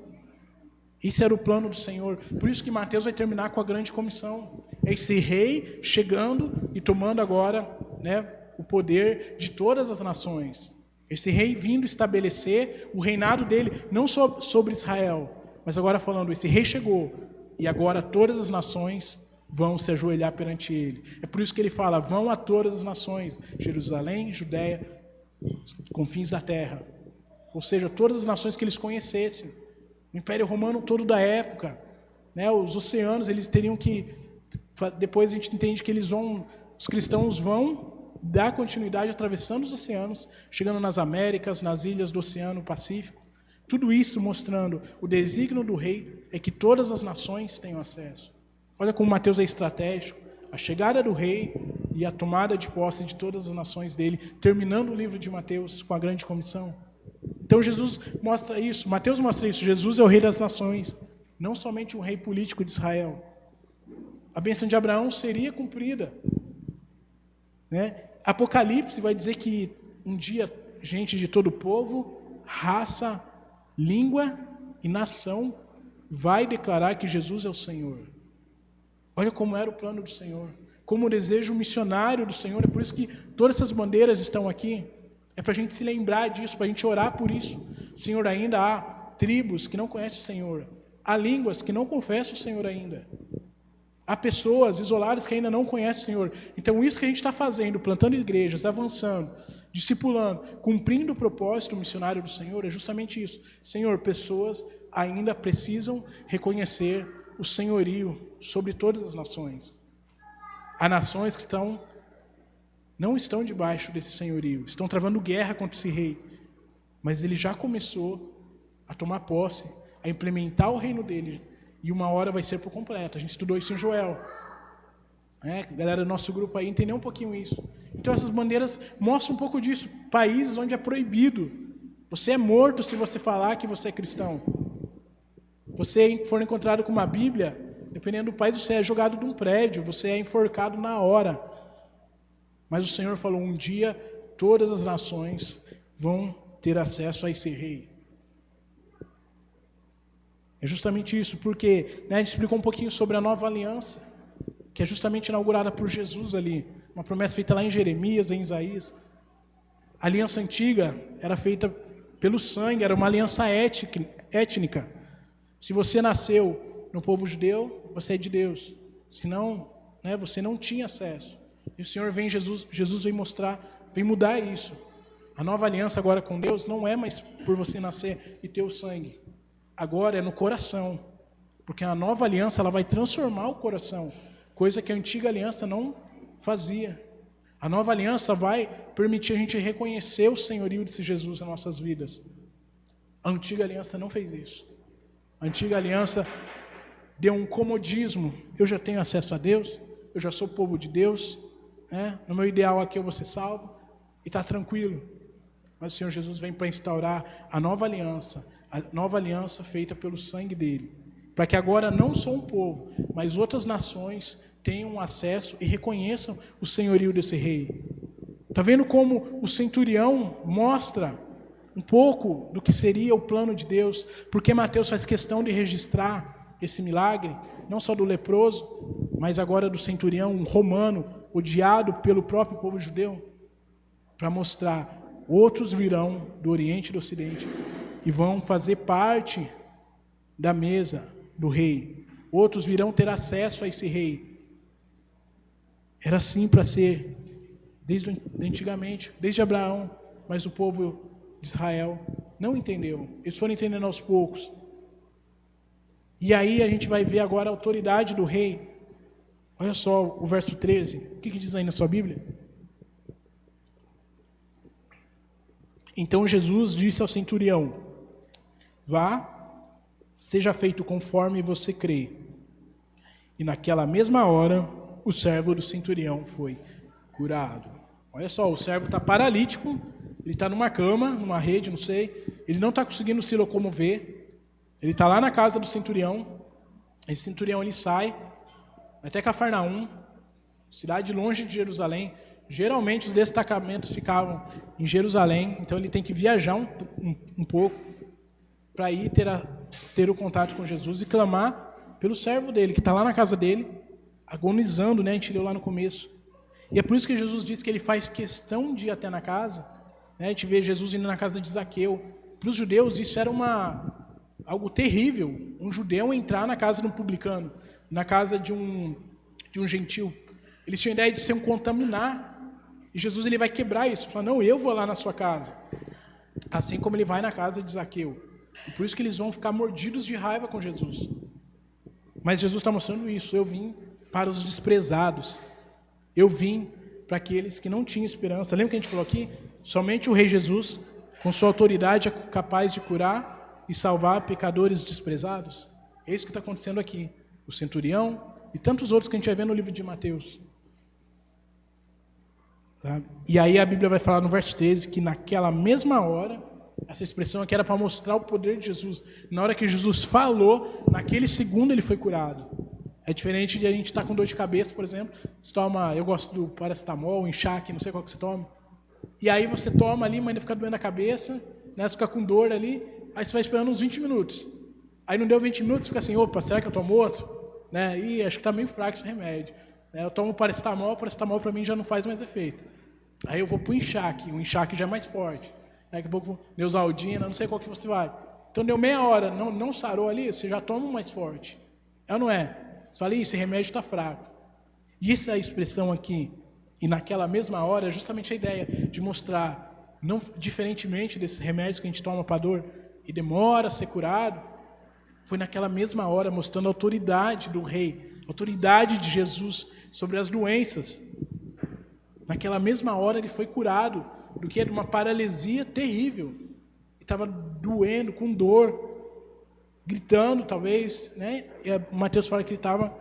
Esse era o plano do Senhor. Por isso que Mateus vai terminar com a grande comissão. É esse rei chegando e tomando agora, né, o poder de todas as nações. Esse rei vindo estabelecer o reinado dele, não só sobre Israel, mas agora falando, esse rei chegou, e agora todas as nações vão se ajoelhar perante ele. É por isso que ele fala, vão a todas as nações, Jerusalém, Judéia, confins da terra. Ou seja, todas as nações que eles conhecessem. O Império Romano todo da época, né, os oceanos, eles teriam que, depois a gente entende que os cristãos vão dar continuidade atravessando os oceanos, chegando nas Américas, nas ilhas do Oceano Pacífico. Tudo isso mostrando o desígnio do rei é que todas as nações tenham acesso. Olha como Mateus é estratégico. a chegada do rei e a tomada de posse de todas as nações dele, terminando o livro de Mateus com a grande comissão. Então Jesus mostra isso, Mateus mostra isso, Jesus é o rei das nações, não somente um rei político de Israel. A bênção de Abraão seria cumprida, né? Apocalipse vai dizer que um dia gente de todo povo, raça, língua e nação vai declarar que Jesus é o Senhor. Olha como era o plano do Senhor, como o desejo missionário do Senhor. É por isso que todas essas bandeiras estão aqui. É para a gente se lembrar disso, para a gente orar por isso. O Senhor, ainda há tribos que não conhecem o Senhor. Há línguas que não confessam o Senhor ainda. Há pessoas isoladas que ainda não conhecem o Senhor. Então isso que a gente está fazendo, plantando igrejas, avançando, discipulando, cumprindo o propósito missionário do Senhor, é justamente isso. Senhor, pessoas ainda precisam reconhecer o senhorio sobre todas as nações. Há nações que não estão debaixo desse senhorio, estão travando guerra contra esse rei, mas ele já começou a tomar posse, a implementar o reino dele, e uma hora vai ser por completo. A gente estudou isso em Joel. Galera do nosso grupo aí entendeu um pouquinho isso. Então essas bandeiras mostram um pouco disso. Países onde é proibido. Você é morto se você falar que você é cristão. Você for encontrado com uma Bíblia, dependendo do país, você é jogado de um prédio, você é enforcado na hora. Mas o Senhor falou, um dia todas as nações vão ter acesso a esse rei. É justamente isso, porque a gente explicou um pouquinho sobre a nova aliança, que é justamente inaugurada por Jesus ali, uma promessa feita lá em Jeremias, em Isaías. A aliança antiga era feita pelo sangue, era uma aliança étnica. Se você nasceu no povo judeu, você é de Deus. Senão, você não tinha acesso. E o Senhor vem, Jesus vem mudar isso. A nova aliança agora com Deus não é mais por você nascer e ter o sangue. Agora é no coração, porque a nova aliança ela vai transformar o coração, coisa que a antiga aliança não fazia. A nova aliança vai permitir a gente reconhecer o senhorio desse Jesus nas nossas vidas. A antiga aliança não fez isso. A antiga aliança deu um comodismo. Eu já tenho acesso a Deus, eu já sou povo de Deus, no meu ideal aqui eu vou ser salvo, e está tranquilo. Mas o Senhor Jesus vem para instaurar a nova aliança feita pelo sangue dele, para que agora não só um povo, mas outras nações tenham acesso e reconheçam o senhorio desse rei. Está vendo como o centurião mostra um pouco do que seria o plano de Deus, porque Mateus faz questão de registrar esse milagre, não só do leproso, mas agora do centurião, um romano, odiado pelo próprio povo judeu, para mostrar, outros virão do Oriente e do Ocidente, e vão fazer parte da mesa do rei. Outros virão ter acesso a esse rei. Era assim para ser, desde antigamente, desde Abraão, mas o povo de Israel não entendeu. Eles foram entendendo aos poucos. E aí a gente vai ver agora a autoridade do rei. Olha só o verso 13. O que diz aí na sua Bíblia? Então Jesus disse ao centurião: vá, seja feito conforme você crê. E naquela mesma hora, o servo do centurião foi curado. Olha só, o servo está paralítico, ele está numa cama, numa rede, não sei, ele não está conseguindo se locomover, ele está lá na casa do centurião, esse centurião ele sai, até Cafarnaum, cidade longe de Jerusalém. Geralmente os destacamentos ficavam em Jerusalém, então ele tem que viajar um pouco para ir ter o contato com Jesus e clamar pelo servo dele, que está lá na casa dele, agonizando, a gente leu lá no começo. E é por isso que Jesus diz que ele faz questão de ir até na casa. A gente vê Jesus indo na casa de Zaqueu. Para os judeus isso era algo terrível, um judeu entrar na casa de um publicano, na casa de um gentil. Eles tinham a ideia de se contaminar. E Jesus ele vai quebrar isso, falar, não, eu vou lá na sua casa. Assim como ele vai na casa de Zaqueu. E por isso que eles vão ficar mordidos de raiva com Jesus. Mas Jesus está mostrando isso. Eu vim para os desprezados. Eu vim para aqueles que não tinham esperança. Lembra que a gente falou aqui? Somente o Rei Jesus, com sua autoridade, é capaz de curar e salvar pecadores desprezados. É isso que está acontecendo aqui. O centurião e tantos outros que a gente vai ver no livro de Mateus. Tá? E aí a Bíblia vai falar no verso 13 que naquela mesma hora, essa expressão aqui era para mostrar o poder de Jesus. Na hora que Jesus falou, naquele segundo ele foi curado. É diferente de a gente estar com dor de cabeça, por exemplo. Você toma, eu gosto do paracetamol, enxaque, não sei qual que você toma. E aí você toma ali, mas ainda fica doendo a cabeça, né? Você fica com dor ali, aí você vai esperando uns 20 minutos. Aí não deu 20 minutos, fica assim, opa, será que eu tomo outro? Né? Ih, acho que está meio fraco esse remédio. Eu tomo paracetamol, o paracetamol para mim já não faz mais efeito. Aí eu vou para o enxaque já é mais forte. Daqui a pouco, Neosaldina, não sei qual que você vai. Então deu meia hora, não sarou ali, você já toma um mais forte. É ou não é? Você fala, esse remédio está fraco. E essa expressão aqui, e naquela mesma hora, é justamente a ideia de mostrar, não diferentemente desses remédios que a gente toma para dor e demora a ser curado, foi naquela mesma hora mostrando a autoridade do rei, a autoridade de Jesus sobre as doenças. Naquela mesma hora ele foi curado do que era uma paralisia terrível. Ele estava doendo, com dor, gritando talvez, né? E Mateus fala que ele estava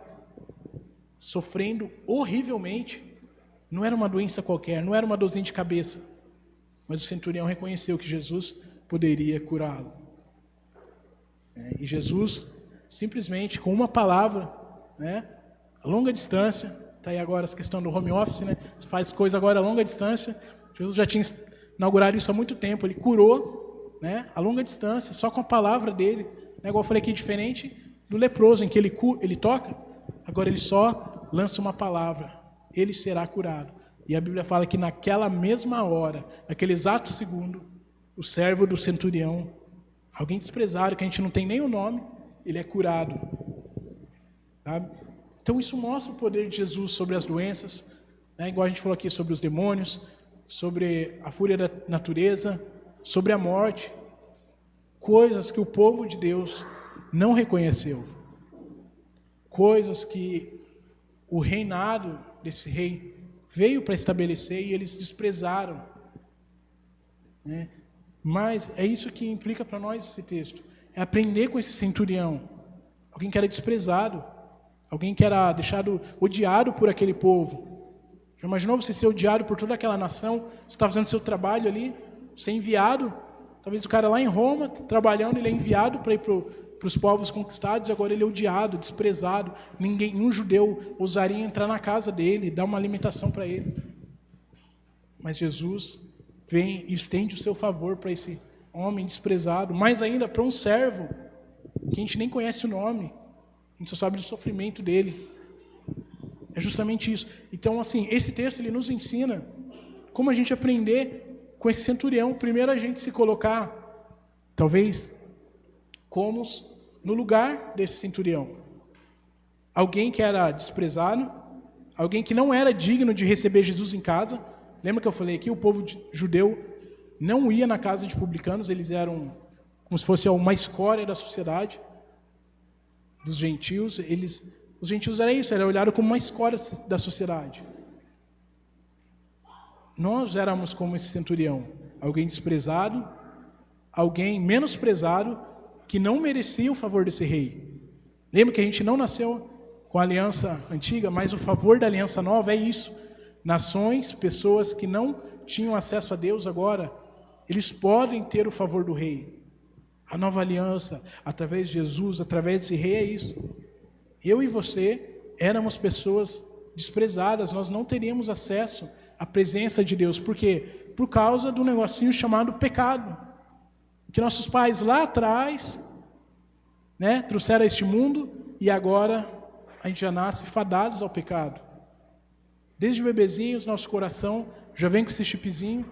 sofrendo horrivelmente. Não era uma doença qualquer, não era uma dorzinha de cabeça. Mas o centurião reconheceu que Jesus poderia curá-lo. E Jesus, simplesmente com uma palavra, né, a longa distância, está aí agora essa questão do home office, né, faz coisa agora a longa distância, Jesus já tinha inaugurado isso há muito tempo, ele curou, né, a longa distância, só com a palavra dele, né, igual eu falei aqui, diferente do leproso, em que ele toca, agora ele só lança uma palavra, ele será curado. E a Bíblia fala que naquela mesma hora, naquele exato segundo, o servo do centurião, alguém desprezado, que a gente não tem nem o nome, ele é curado. Sabe? Então isso mostra o poder de Jesus sobre as doenças, né? Igual a gente falou aqui sobre os demônios, sobre a fúria da natureza, sobre a morte, coisas que o povo de Deus não reconheceu, coisas que o reinado desse rei veio para estabelecer e eles desprezaram, né? Mas é isso que implica para nós esse texto, é aprender com esse centurião, alguém que era desprezado, alguém que era deixado odiado por aquele povo. Já imaginou você ser odiado por toda aquela nação? Você está fazendo seu trabalho ali, ser enviado, talvez o cara lá em Roma, trabalhando, ele é enviado para ir para os povos conquistados, e agora ele é odiado, desprezado, nenhum judeu ousaria entrar na casa dele, dar uma alimentação para ele. Mas Jesus vem e estende o seu favor para esse homem desprezado, mais ainda para um servo, que a gente nem conhece o nome, a gente só sabe do sofrimento dele. É justamente isso. Então, assim, esse texto ele nos ensina como a gente aprender com esse centurião. Primeiro, a gente se colocar, talvez, como no lugar desse centurião. Alguém que era desprezado, alguém que não era digno de receber Jesus em casa. Lembra que eu falei aqui, o povo judeu não ia na casa de publicanos, eles eram como se fosse uma escória da sociedade, dos gentios. Os gentios era isso, era olhado como uma escória da sociedade. Nós éramos como esse centurião, alguém desprezado, alguém menosprezado, que não merecia o favor desse rei. Lembra que a gente não nasceu com a aliança antiga, mas o favor da aliança nova é isso. Nações, pessoas que não tinham acesso a Deus agora, eles podem ter o favor do rei. A nova aliança, através de Jesus, através desse rei, é isso. Eu e você éramos pessoas desprezadas, nós não teríamos acesso à presença de Deus. Por quê? Por causa do negocinho chamado pecado, que nossos pais lá atrás, né, trouxeram a este mundo, e agora a gente já nasce fadados ao pecado. Desde bebezinhos, nosso coração já vem com esse chipzinho.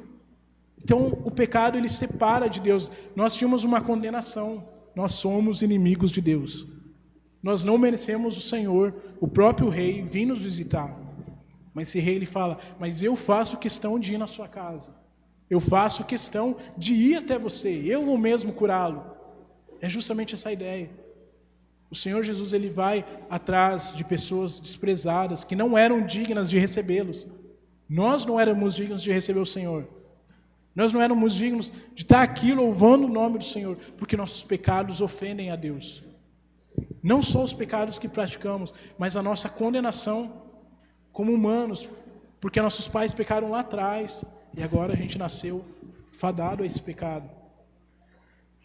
Então, o pecado, ele separa de Deus. Nós tínhamos uma condenação. Nós somos inimigos de Deus. Nós não merecemos o Senhor, o próprio rei, vir nos visitar. Mas esse rei, ele fala, mas eu faço questão de ir na sua casa. Eu faço questão de ir até você. Eu vou mesmo curá-lo. É justamente essa ideia. O Senhor Jesus, ele vai atrás de pessoas desprezadas, que não eram dignas de recebê-los. Nós não éramos dignos de receber o Senhor. Nós não éramos dignos de estar aqui louvando o nome do Senhor, porque nossos pecados ofendem a Deus. Não só os pecados que praticamos, mas a nossa condenação como humanos, porque nossos pais pecaram lá atrás e agora a gente nasceu fadado a esse pecado.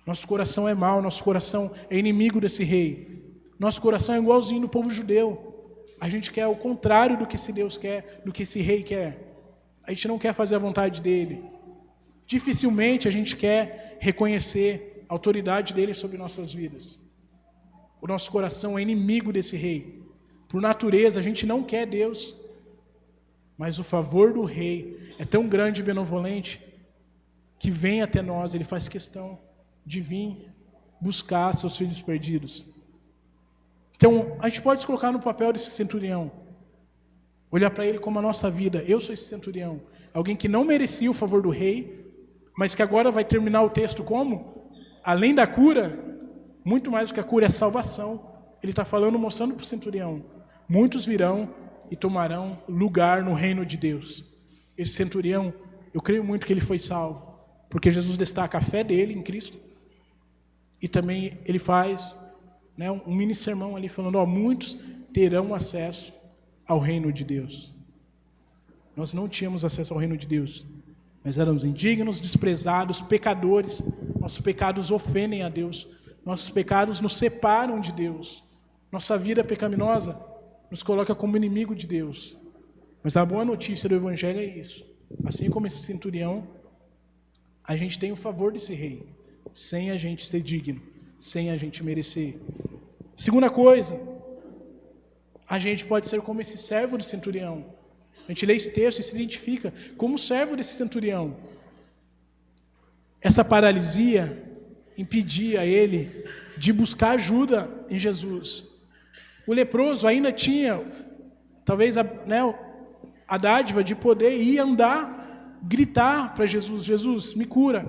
Nosso coração é mau, nosso coração é inimigo desse rei. Nosso coração é igualzinho do povo judeu. A gente quer o contrário do que esse Deus quer, do que esse rei quer. A gente não quer fazer a vontade dele. Dificilmente a gente quer reconhecer a autoridade dele sobre nossas vidas. O nosso coração é inimigo desse rei. Por natureza, a gente não quer Deus. Mas o favor do rei é tão grande e benevolente que vem até nós, ele faz questão de vir buscar seus filhos perdidos. Então, a gente pode se colocar no papel desse centurião. Olhar para ele como a nossa vida. Eu sou esse centurião. Alguém que não merecia o favor do rei, mas que agora vai terminar o texto como? Além da cura, muito mais do que a cura é a salvação. Ele está falando, mostrando para o centurião. Muitos virão e tomarão lugar no reino de Deus. Esse centurião, eu creio muito que ele foi salvo. Porque Jesus destaca a fé dele em Cristo. E também ele faz um mini sermão ali falando, muitos terão acesso ao reino de Deus. Nós não tínhamos acesso ao reino de Deus. Nós éramos indignos, desprezados, pecadores. Nossos pecados ofendem a Deus. Nossos pecados nos separam de Deus. Nossa vida pecaminosa nos coloca como inimigo de Deus. Mas a boa notícia do Evangelho é isso. Assim como esse centurião, a gente tem o favor desse rei, sem a gente ser digno, sem a gente merecer. Segunda coisa, a gente pode ser como esse servo do centurião. A gente lê esse texto e se identifica como servo desse centurião. Essa paralisia impedia ele de buscar ajuda em Jesus. O leproso ainda tinha, talvez, a dádiva de poder ir andar, gritar para Jesus, Jesus, me cura.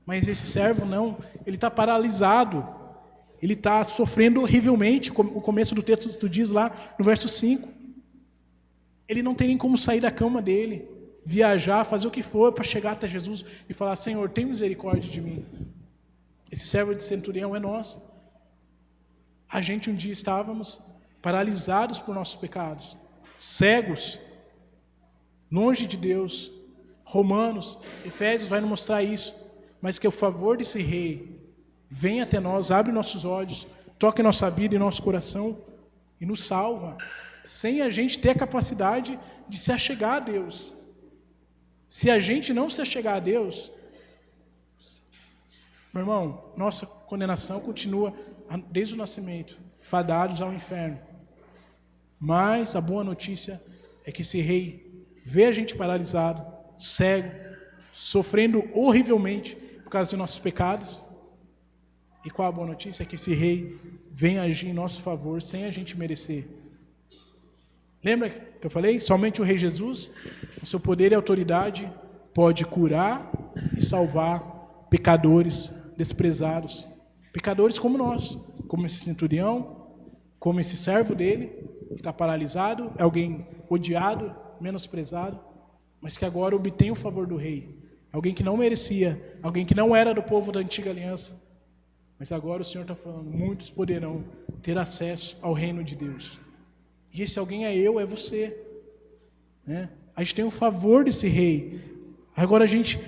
Mas esse servo não, ele está paralisado, ele está sofrendo horrivelmente, o começo do texto diz lá, no verso 5. Ele não tem nem como sair da cama dele, viajar, fazer o que for para chegar até Jesus e falar, Senhor, tem misericórdia de mim. Esse servo de centurião é nós. A gente um dia estávamos paralisados por nossos pecados, cegos, longe de Deus. Romanos, Efésios vai nos mostrar isso. Mas que o favor desse rei vem até nós, abre nossos olhos, toca em nossa vida e nosso coração e nos salva, sem a gente ter a capacidade de se achegar a Deus. Se a gente não se achegar a Deus, meu irmão, nossa condenação continua desde o nascimento, fadados ao inferno. Mas a boa notícia é que esse rei vê a gente paralisado, cego, sofrendo horrivelmente por causa dos nossos pecados. E qual a boa notícia? É que esse rei vem agir em nosso favor sem a gente merecer. Lembra que eu falei? Somente o rei Jesus, o seu poder e autoridade, pode curar e salvar pecadores desprezados. Pecadores como nós, como esse centurião, como esse servo dele, que está paralisado, é alguém odiado, menosprezado, mas que agora obtém o favor do rei. Alguém que não merecia, alguém que não era do povo da antiga aliança. Mas agora o Senhor está falando, muitos poderão ter acesso ao reino de Deus. E esse alguém é eu, é você. Né? A gente tem o favor desse rei. Agora a gente,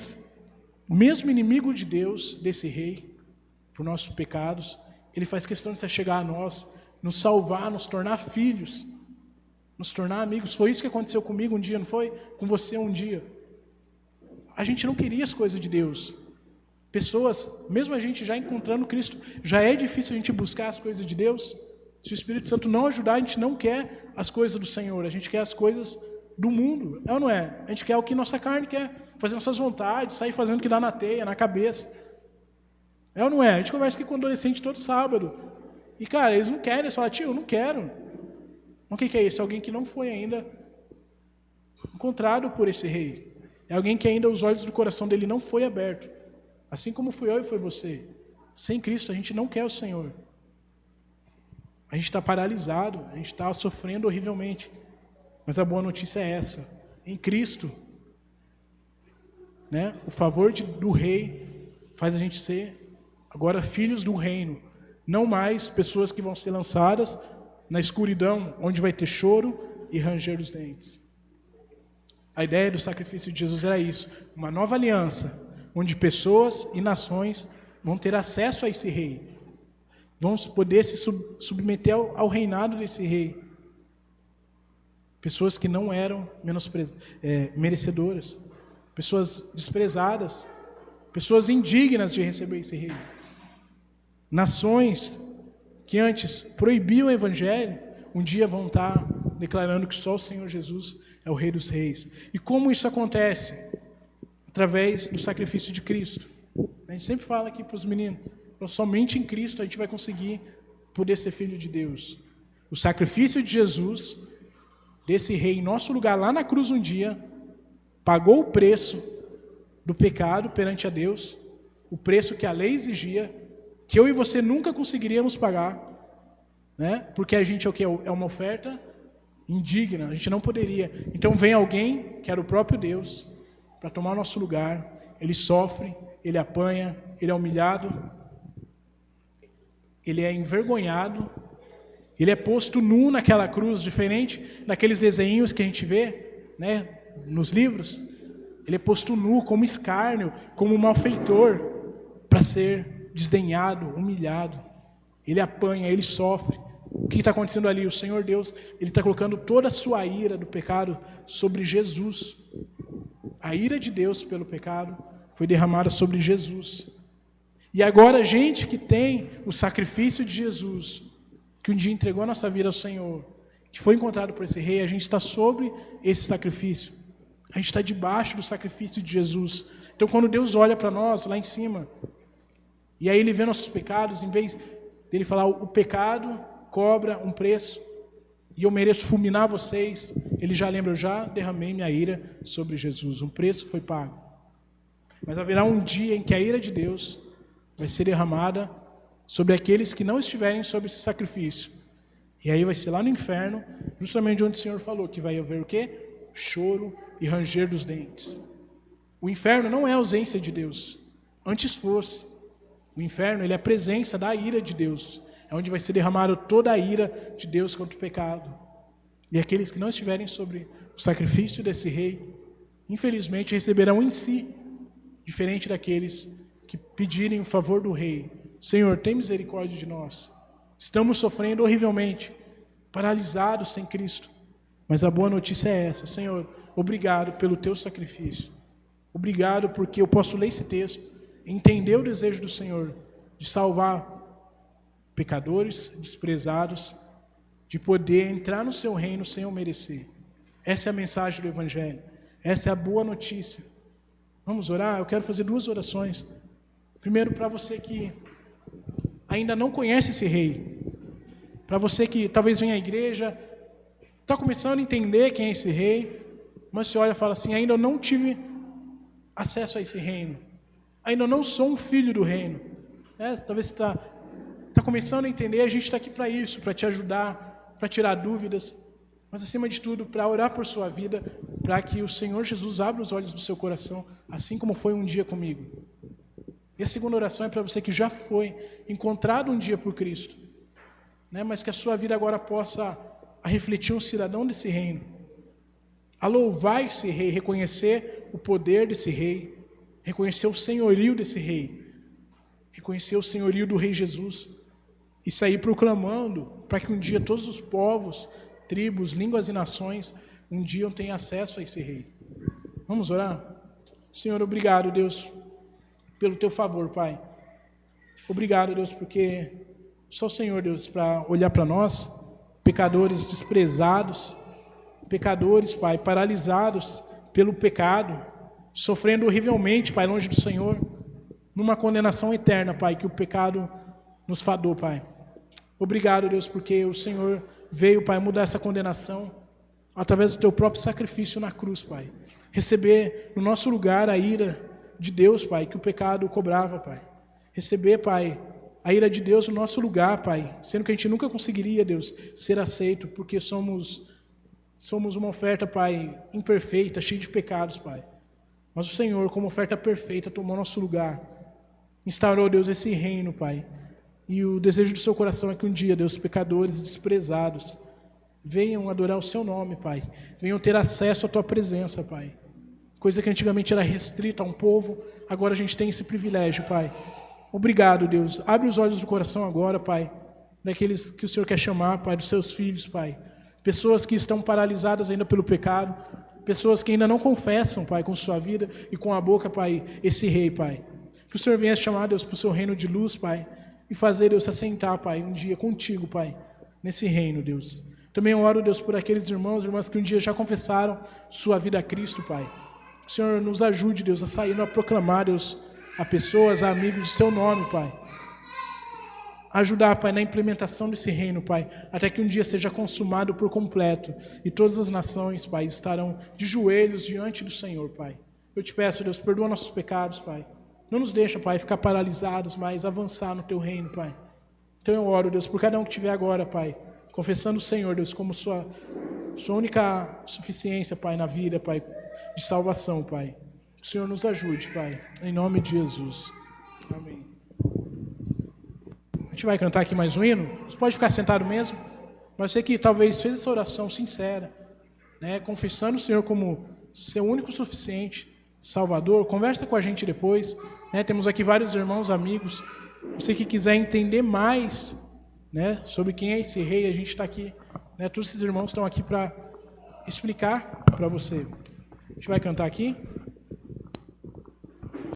mesmo inimigo de Deus, desse rei, por nossos pecados, ele faz questão de se chegar a nós, nos salvar, nos tornar filhos, nos tornar amigos. Foi isso que aconteceu comigo um dia, não foi? Com você um dia. A gente não queria as coisas de Deus. Pessoas, mesmo a gente já encontrando Cristo, já é difícil a gente buscar as coisas de Deus. Se o Espírito Santo não ajudar, a gente não quer as coisas do Senhor, a gente quer as coisas do mundo, é ou não é? A gente quer o que nossa carne quer, fazer nossas vontades, sair fazendo o que dá na teia, na cabeça. É ou não é? A gente conversa aqui com adolescente todo sábado. E, cara, eles não querem, eles falam, tio, eu não quero. O que é isso? É alguém que não foi ainda encontrado por esse rei. É alguém que ainda os olhos do coração dele não foi aberto. Assim como fui eu e foi você. Sem Cristo, a gente não quer o Senhor. A gente está paralisado, a gente está sofrendo horrivelmente. Mas a boa notícia é essa. Em Cristo, o favor do rei faz a gente ser agora filhos do reino. Não mais pessoas que vão ser lançadas na escuridão, onde vai ter choro e ranger dos dentes. A ideia do sacrifício de Jesus era isso, uma nova aliança, onde pessoas e nações vão ter acesso a esse rei, vão poder se submeter ao reinado desse rei. Pessoas que não eram merecedoras, pessoas desprezadas, pessoas indignas de receber esse rei. Nações que antes proibiam o evangelho, um dia vão estar declarando que só o Senhor Jesus é o Rei dos Reis. E como isso acontece? Através do sacrifício de Cristo. A gente sempre fala aqui para os meninos, somente em Cristo a gente vai conseguir poder ser filho de Deus. O sacrifício de Jesus, desse rei em nosso lugar, lá na cruz um dia, pagou o preço do pecado perante a Deus, o preço que a lei exigia, que eu e você nunca conseguiríamos pagar, né? Porque a gente é o que? É uma oferta indigna, a gente não poderia. Então vem alguém, que era o próprio Deus, para tomar o nosso lugar. Ele sofre, ele apanha, ele é humilhado, ele é envergonhado, ele é posto nu naquela cruz, diferente daqueles desenhos que a gente vê, né, nos livros. Ele é posto nu, como escárnio, como malfeitor, para ser desdenhado, humilhado. Ele apanha, ele sofre. O que está acontecendo ali? O Senhor Deus, Ele está colocando toda a sua ira do pecado sobre Jesus. A ira de Deus pelo pecado foi derramada sobre Jesus. E agora a gente que tem o sacrifício de Jesus, que um dia entregou a nossa vida ao Senhor, que foi encontrado por esse rei, a gente está sobre esse sacrifício. A gente está debaixo do sacrifício de Jesus. Então quando Deus olha para nós lá em cima, e aí Ele vê nossos pecados, em vez dele falar o pecado cobra um preço, e eu mereço fulminar vocês, Ele já lembra, eu já derramei minha ira sobre Jesus, um preço foi pago. Mas haverá um dia em que a ira de Deus vai ser derramada sobre aqueles que não estiverem sob esse sacrifício. E aí vai ser lá no inferno, justamente onde o Senhor falou, que vai haver o quê? Choro e ranger dos dentes. O inferno não é a ausência de Deus, antes fosse. O inferno, ele é a presença da ira de Deus. É onde vai ser derramada toda a ira de Deus contra o pecado. E aqueles que não estiverem sobre o sacrifício desse rei, infelizmente receberão em si, diferente daqueles que pedirem o favor do rei. Senhor, tem misericórdia de nós. Estamos sofrendo horrivelmente, paralisados sem Cristo. Mas a boa notícia é essa, Senhor, obrigado pelo teu sacrifício. Obrigado porque eu posso ler esse texto, entender o desejo do Senhor de salvar pecadores desprezados, de poder entrar no seu reino sem eu merecer. Essa é a mensagem do Evangelho. Essa é a boa notícia. Vamos orar? Eu quero fazer 2 orações. Primeiro, para você que ainda não conhece esse rei. Para você que talvez venha à igreja, está começando a entender quem é esse rei, mas você olha e fala assim, ainda eu não tive acesso a esse reino. Ainda não sou um filho do reino. Talvez você está começando a entender, a gente está aqui para isso, para te ajudar, para tirar dúvidas, mas acima de tudo, para orar por sua vida, para que o Senhor Jesus abra os olhos do seu coração, assim como foi um dia comigo. E a segunda oração é para você que já foi encontrado um dia por Cristo, mas que a sua vida agora possa refletir um cidadão desse reino, a louvar esse rei, reconhecer o poder desse rei, reconhecer o senhorio desse rei, reconhecer o senhorio do Rei Jesus, e sair proclamando para que um dia todos os povos, tribos, línguas e nações um dia tenham acesso a esse rei. Vamos orar? Senhor, obrigado, Deus, pelo teu favor, Pai. Obrigado, Deus, porque só o Senhor, Deus, para olhar para nós, pecadores desprezados, pecadores, Pai, paralisados pelo pecado, sofrendo horrivelmente, Pai, longe do Senhor, numa condenação eterna, Pai, que o pecado nos fadou, Pai. Obrigado, Deus, porque o Senhor veio, Pai, mudar essa condenação através do teu próprio sacrifício na cruz, Pai. Receber no nosso lugar a ira de Deus, Pai, que o pecado cobrava, Pai. Receber, Pai, a ira de Deus no nosso lugar, Pai, sendo que a gente nunca conseguiria, Deus, ser aceito, porque somos uma oferta, Pai, imperfeita, cheia de pecados, Pai. Mas o Senhor, como oferta perfeita, tomou nosso lugar. Instaurou, Deus, esse reino, Pai. E o desejo do seu coração é que um dia, Deus, pecadores desprezados venham adorar o seu nome, Pai. Venham ter acesso à tua presença, Pai. Coisa que antigamente era restrita a um povo, agora a gente tem esse privilégio, Pai. Obrigado, Deus. Abre os olhos do coração agora, Pai, daqueles que o Senhor quer chamar, Pai, dos seus filhos, Pai. Pessoas que estão paralisadas ainda pelo pecado, pessoas que ainda não confessam, Pai, com sua vida e com a boca, Pai, esse rei, Pai. Que o Senhor venha chamar, Deus, para o seu reino de luz, Pai, e fazer, Deus, se assentar, Pai, um dia contigo, Pai, nesse reino, Deus. Também eu oro, Deus, por aqueles irmãos e irmãs que um dia já confessaram sua vida a Cristo, Pai. Que o Senhor nos ajude, Deus, a sair, a proclamar, Deus, a pessoas, a amigos, o seu nome, Pai. Ajudar, Pai, na implementação desse reino, Pai, até que um dia seja consumado por completo e todas as nações, Pai, estarão de joelhos diante do Senhor, Pai. Eu te peço, Deus, perdoa nossos pecados, Pai. Não nos deixa, Pai, ficar paralisados, mas avançar no Teu reino, Pai. Então eu oro, Deus, por cada um que estiver agora, Pai, confessando o Senhor, Deus, como sua única suficiência, Pai, na vida, Pai, de salvação, Pai. Que o Senhor nos ajude, Pai, em nome de Jesus. Amém. A gente vai cantar aqui mais um hino. Você pode ficar sentado mesmo, mas você que talvez fez essa oração sincera, né, confessando o Senhor como seu único suficiente Salvador, conversa com a gente depois, né, temos aqui vários irmãos, amigos. Você que quiser entender mais, né, sobre quem é esse rei, a gente está aqui, né, todos esses irmãos estão aqui para explicar para você. A gente vai cantar aqui.